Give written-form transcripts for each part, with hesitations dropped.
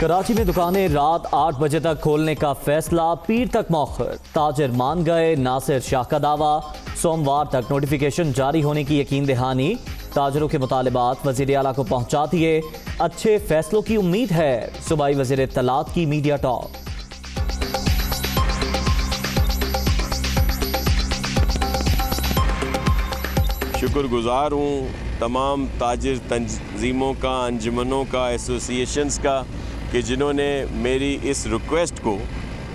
कराची में दुकानें रात 8 बजे तक खोलने का फैसला पीर तक मौखर। ताजिर मान गए नासिर शाह का दावा, सोमवार तक नोटिफिकेशन जारी होने की यकीन दहानी। ताजरों के मुतालिबात वज़ीर आला को पहुंचा दिए, अच्छे फैसलों की उम्मीद है। सूबाई वज़ीर इत्तलात की मीडिया टॉक। शुक्रगुजार हूँ तमाम ताजिर तंजीमों का, अंजुमनों का, एसोसिएशंस का कि जिन्होंने मेरी इस रिक्वेस्ट को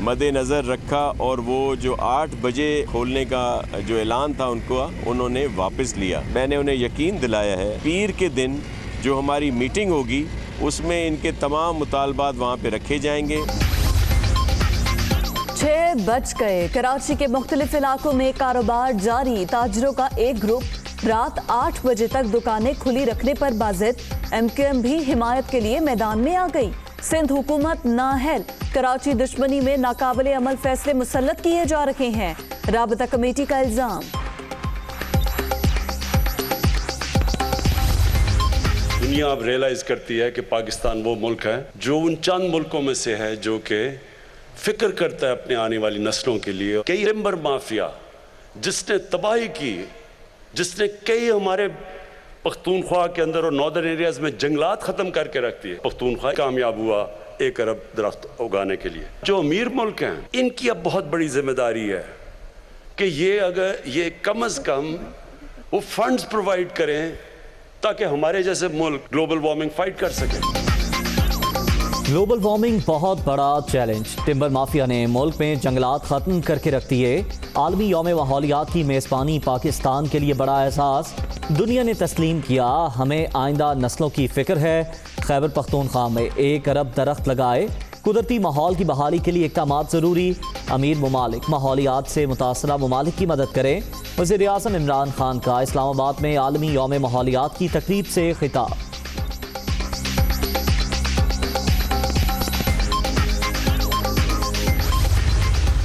मद्देनज़र रखा और वो जो 8 बजे खोलने का जो ऐलान था उन्होंने वापस लिया। मैंने उन्हें यकीन दिलाया है पीर के दिन जो हमारी मीटिंग होगी उसमें इनके तमाम मुतालबात वहाँ पे रखे जाएंगे। 6 बज गए। कराची के मुख्तलिफ इलाकों में कारोबार जारी। ताजिरों का एक ग्रुप रात 8 बजे तक दुकानें खुली रखने पर बाज़िद। MQM भी हिमायत के लिए मैदान में आ गई। सिंध हुकूमत नाअहल। कराची दुश्मनी में नाकाबिले अमल फैसले मुसल्लत किए जा रहे हैं, राबता कमेटी का इल्जाम। दुनिया अब रियलाइज करती है कि पाकिस्तान वो मुल्क है जो उन चंद मुल्कों में से है जो कि फिक्र करता है अपने आने वाली नस्लों के लिए। कई टिम्बर माफिया जिसने तबाही की, जिसने कई हमारे पख्तूनख्वा के अंदर और नॉर्दर्न एरियाज में जंगलात ख़त्म करके रख दिए। पख्तूनख्वा कामयाब हुआ 1 अरब दरख्त उगाने के लिए। जो अमीर मुल्क हैं इनकी अब बहुत बड़ी जिम्मेदारी है कि ये कम अज़ कम वो फंड्स प्रोवाइड करें ताकि हमारे जैसे मुल्क ग्लोबल वार्मिंग फाइट कर सकें। ग्लोबल वार्मिंग बहुत बड़ा चैलेंज। टिम्बर माफिया ने मुल्क में जंगलात खत्म करके रख दिए। आलमी यौम माहौलियात की मेज़बानी पाकिस्तान के लिए बड़ा एहसास। दुनिया ने तस्लीम किया हमें आइंदा नस्लों की फिक्र है। खैबर पख्तूनख्वा में 1 अरब दरख्त लगाए। कुदरती माहौल की बहाली के लिए इक़दामात ज़रूरी। अमीर ममालिक माहौलियात से मुतासरा ममालिक की मदद करें। वज़ीर आज़म इमरान खान का इस्लामाबाद में आलमी यौम माहौलियात की तकरीब से खिताब।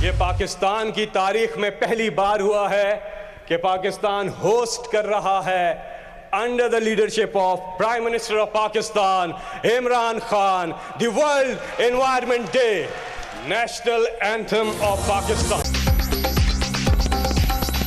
ये पाकिस्तान की तारीख में पहली बार हुआ है कि पाकिस्तान होस्ट कर रहा है under the leadership of prime minister of Pakistan Imran Khan the world environment day, national anthem of Pakistan.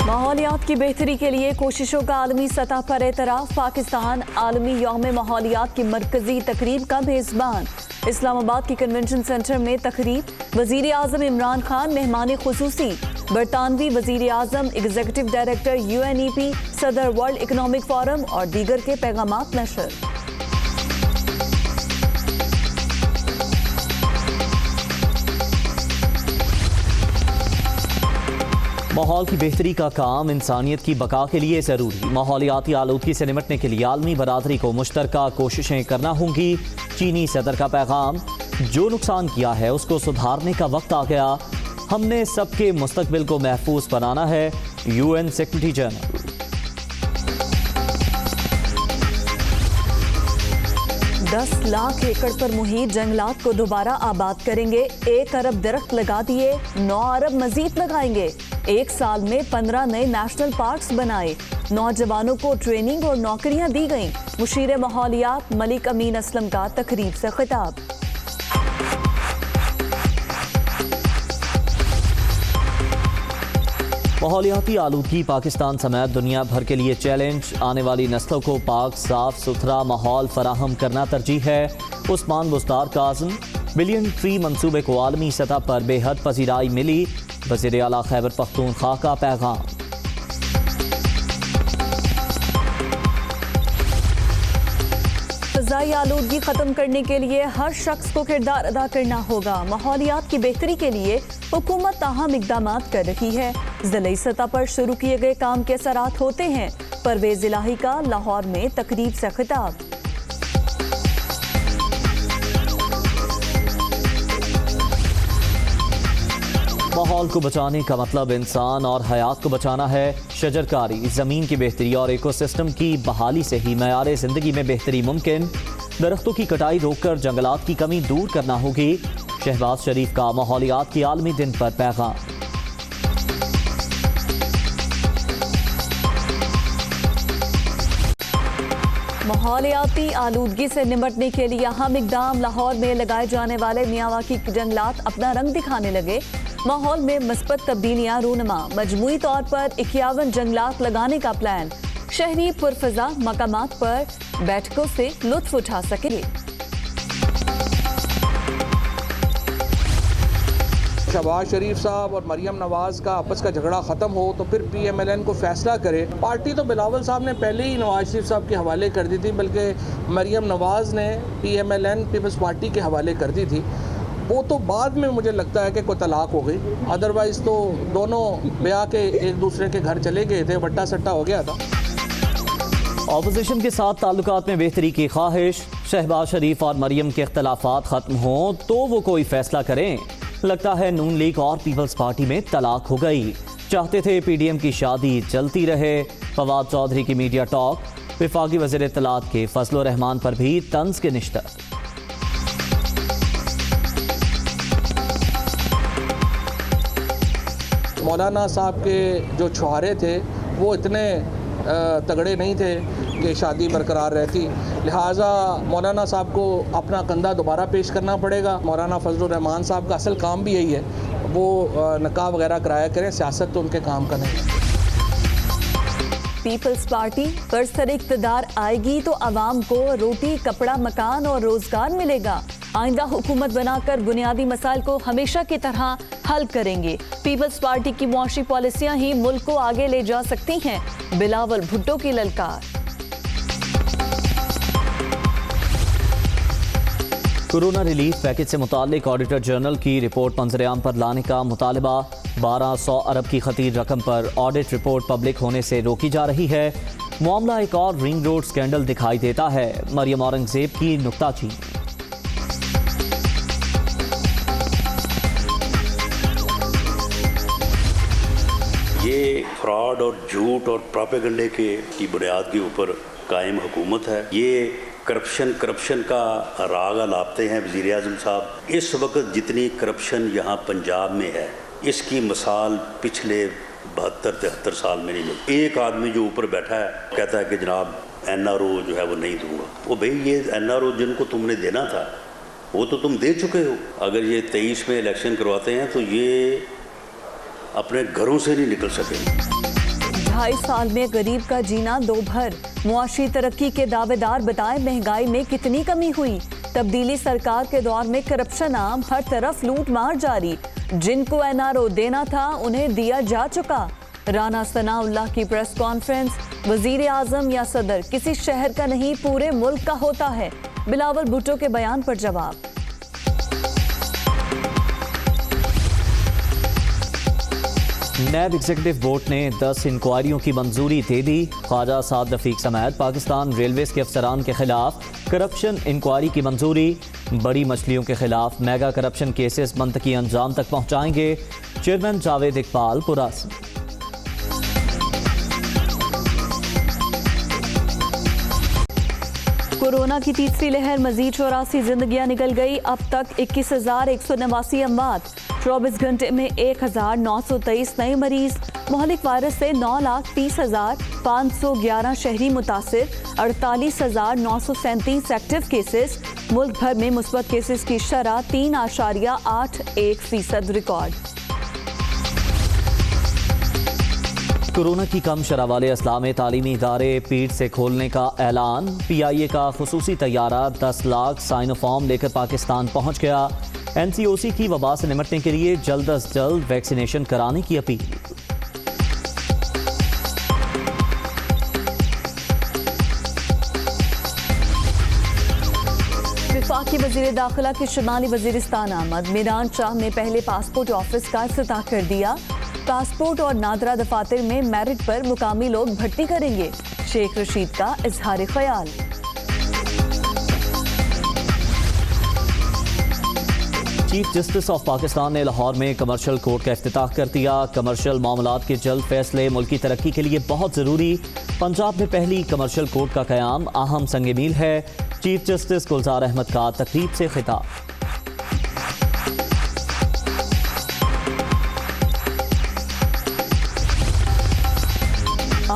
माहौलियात की बेहतरी के लिए कोशिशों का आलमी सतह पर एतराफ़। पाकिस्तान आलमी यौम माहौलियात की मरकजी तकरीब का मेज़बान। इस्लामाबाद की कन्वेंशन सेंटर में तकरीब। वज़ीर आज़म इमरान खान मेहमान खुसूसी। बरतानवी वज़ीर आज़म, एग्जीक्यूटिव डायरेक्टर UNEP, सदर वर्ल्ड इकनॉमिक फोरम और दीगर के पैगामात नशर। माहौल की बेहतरी का काम इंसानियत की बका के लिए ज़रूरी। माहौलियाती आलूदगी से निपटने के लिए आलमी बरादरी को मुश्तरका कोशिशें करना होंगी। चीनी सदर का पैगाम, जो नुकसान किया है उसको सुधारने का वक्त आ गया। हमने सबके मुस्तकबिल को महफूज बनाना है। UN secretary general. 10 लाख एकड़ पर मुहित जंगलात को दोबारा आबाद करेंगे। 1 अरब दरख्त लगा दिए, 9 अरब मजीद लगाएंगे। 1 साल में 15 नए नेशनल पार्क्स बनाए। नौजवानों को ट्रेनिंग और नौकरियां दी गईं। मुशीर माहौलियात मलिक अमीन असलम का तकरीब से खिताब। माहौलियाती आलूदगी पाकिस्तान समेत दुनिया भर के लिए चैलेंज। आने वाली नस्लों को पाक साफ सुथरा माहौल फराहम करना तरजीह है। उस्मान बुस्तार काज़म। बिलियन ट्री मंसूबे को आलमी सतह पर बेहद पजीराई मिली। वज़ीर आला खैबर पख्तूनख्वा का पैगाम। फ़ज़ाई आलूदगी ख़त्म करने के लिए हर शख्स को किरदार अदा करना होगा। माहौलियात की बेहतरी के लिए हुकूमत ताहम इक़दामात कर रही है। ज़िली सतह पर शुरू किए गए काम के असरात होते हैं। परवेज़ इलाही का लाहौर में तकरीब से खिताब। माहौल को बचाने का मतलब इंसान और हयात को बचाना है। शजरकारी, ज़मीन की बेहतरी और इकोसिस्टम की बहाली से ही मयार ज़िंदगी में बेहतरी मुमकिन। दरख्तों की कटाई रोककर जंगलात की कमी दूर करना होगी। शहबाज शरीफ का माहौलियात के आलमी दिन पर पैगाम। माहौलियाती आलूदगी से निपटने के लिए अहम इकदाम। लाहौर में लगाए जाने वाले मियावाकी जंगलात अपना रंग दिखाने लगे। माहौल में मस्बत तब्दीलियां रूनमा। मजमूई तौर पर 51 जंगलात लगाने का प्लान। शहरी पुरफजा मकामात पर बैठकों से लुत्फ उठा सकेंगे। शहबाज शरीफ साहब और मरियम नवाज का आपस का झगड़ा ख़त्म हो तो फिर PMLN को फैसला करे। पार्टी तो बिलावल साहब ने पहले ही नवाज शरीफ साहब के हवाले कर दी थी, बल्कि मरियम नवाज ने PMLN पीपल्स पार्टी के हवाले कर दी थी। वो तो बाद में मुझे लगता है कि कोई तलाक हो गई, अदरवाइज़ तो दोनों ब्याह के एक दूसरे के घर चले गए थे, बट्टा सट्टा हो गया था। ऑपोजिशन के साथ ताल्लुकात में बेहतरी की ख्वाहिश। शहबाज शरीफ और मरियम के इख्तलाफात ख़त्म हों तो वो कोई फैसला करें। लगता है नून लीग और पीपल्स पार्टी में तलाक हो गई। चाहते थे PDM की शादी चलती रहे। फवाद चौधरी की मीडिया टॉक। वफाकी वज़ीर इत्तलात के फजल रहमान पर भी तंज के निश्तर। मौलाना साहब के जो छुहारे थे वो इतने तगड़े नहीं थे कि शादी बरकरार रहती, लिहाजा मौलाना साहब को अपना कंधा दोबारा पेश करना पड़ेगा। मौलाना फजल रहमान साहब का असल काम भी यही है, वो निकाह वगैरह कराया करें, सियासत तो उनके काम का नहीं। पीपल्स पार्टी बरसर इक़्तिदार आएगी तो आवाम को रोटी, कपड़ा, मकान और रोजगार मिलेगा। आइंदा हुकूमत बनाकर बुनियादी मसाइल को हमेशा की तरह हल करेंगे। पीपल्स पार्टी की मुआशी पॉलिसियां ही मुल्क को आगे ले जा सकती हैं। बिलावल भुट्टो की ललकार। कोरोना रिलीफ पैकेज से मुताल्लिक ऑडिटर जनरल की रिपोर्ट मंजरेआम पर लाने का मुतालबा। 1200 अरब की खतीर रकम पर ऑडिट रिपोर्ट पब्लिक होने से रोकी जा रही है। मामला एक और रिंग रोड स्कैंडल दिखाई देता है। मरियम औरंगजेब की नुक्ताचीनी। ये फ्रॉड और झूठ और प्रोपेगेंडे की बुनियाद के ऊपर कायम हुकूमत है। ये करप्शन का राग लापते हैं वज़ीर आज़म साहब। इस वक्त जितनी करप्शन यहाँ पंजाब में है, इसकी मिसाल पिछले 72-73 साल में नहीं मिली। एक आदमी जो ऊपर बैठा है कहता है कि जनाब NRO जो है वो नहीं दूंगा। वो भाई ये NRO जिनको तुमने देना था वो तो तुम दे चुके हो। अगर ये 23 में इलेक्शन करवाते हैं तो ये अपने घरों से नहीं निकल सकेंगे। 2.5 साल में गरीब का जीना दो भर। मुआशी तरक्की के दावेदार बताए महंगाई में कितनी कमी हुई। तब्दीली सरकार के दौर में करप्शन आम, हर तरफ लूट मार जारी। जिनको NRO देना था उन्हें दिया जा चुका। राना सनाउल्लाह की प्रेस कॉन्फ्रेंस। वजीर आजम या सदर किसी शहर का नहीं पूरे मुल्क का होता है। बिलावल भुट्टो के बयान पर जवाब। नैब एग्जीक्यूटिव बोर्ड ने 10 इंक्वायरियों की मंजूरी दे दी। ख्वाजा साद रफीक समेत पाकिस्तान रेलवेज के अफसरान के खिलाफ करप्शन इंक्वायरी की मंजूरी। बड़ी मछलियों के खिलाफ मेगा करप्शन केसेस मंतकी अंजाम तक पहुंचाएंगे। चेयरमैन जावेद इकबाल पुरास। कोरोना की तीसरी लहर, मजीद 84 जिंदगियां निकल गई। अब तक 21,189 अमवात। 24 घंटे में 1,923 नए मरीज। मोहलिक वायरस से 9,30,511 शहरी मुतासिर। 48,937 एक्टिव केसेस। मुल्क भर में मुस्बत केसेस की शरह 3.81% रिकॉर्ड। कोरोना की कम शरह वाले इस्लामी तालीमी इदारे पीठ से खोलने का ऐलान। PIA का खुसूसी तैयारा 10 लाख साइनो फॉर्म लेकर पाकिस्तान पहुंच गया। NCOC की वबा से निपटने के लिए जल्द अज जल्द वैक्सीनेशन कराने की अपील। वफाकी वजीर दाखिला की शुमाली वजीरिस्तान आमद। मीरान शाह में पहले पासपोर्ट ऑफिस का इफ्तिताह कर दिया। पासपोर्ट और नादरा दफातर में मेरिट पर मुकामी लोग भर्ती करेंगे। शेख रशीद का इजहार ख्याल। चीफ जस्टिस ऑफ पाकिस्तान ने लाहौर में कमर्शियल कोर्ट का इफ्तिताह कर दिया। कमर्शियल मामलात के जल्द फैसले मुल्की तरक्की के लिए बहुत ज़रूरी। पंजाब में पहली कमर्शियल कोर्ट का क़याम अहम संग मील है। चीफ जस्टिस गुलजार अहमद का तकरीब से खिताब।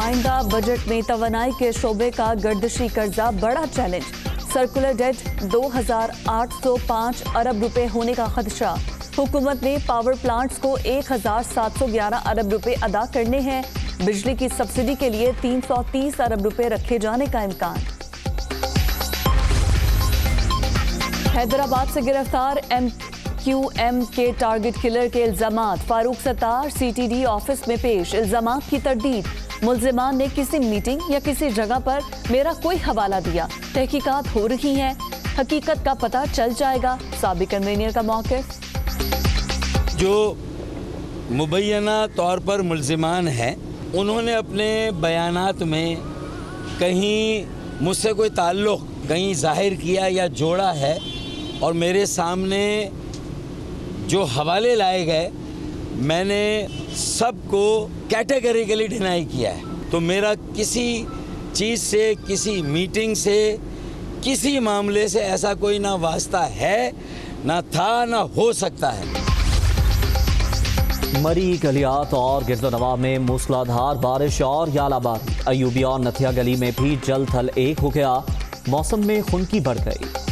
आइंदा बजट में तवानाई के शोबे का गर्दिशी कर्जा बड़ा चैलेंज। सर्कुलर डेट 2,805 अरब रुपए होने का खदशा। हुकूमत ने पावर प्लांट्स को 1,711 अरब रुपए अदा करने हैं। बिजली की सब्सिडी के लिए 330 अरब रुपए रखे जाने का इम्कान। हैदराबाद से गिरफ्तार MQM के टारगेट किलर के इल्जामात। फारूक सत्तार CTD ऑफिस में पेश। इल्जामात की तरदीद। मुल्जिमान ने किसी मीटिंग या किसी जगह पर मेरा कोई हवाला दिया। तहकीकात हो रही हैं, हकीकत का पता चल जाएगा। साबिक कन्वीनर का मौक़िफ़। जो मुबैना तौर पर मुल्जिमान हैं, उन्होंने अपने बयानात में कहीं मुझसे कोई ताल्लुक़ कहीं जाहिर किया या जोड़ा है, और मेरे सामने जो हवाले लाए गए मैंने सबको कैटेगरिकली डिनाई किया है। तो मेरा किसी चीज़ से, किसी मीटिंग से, किसी मामले से ऐसा कोई ना वास्ता है, ना था, ना हो सकता है। मरी गलियात और गिरदोनवा में मूसलाधार बारिश और यालाबारी। अयूबी और नथिया गली में भी जल थल एक हो गया। मौसम में खुनकी बढ़ गई।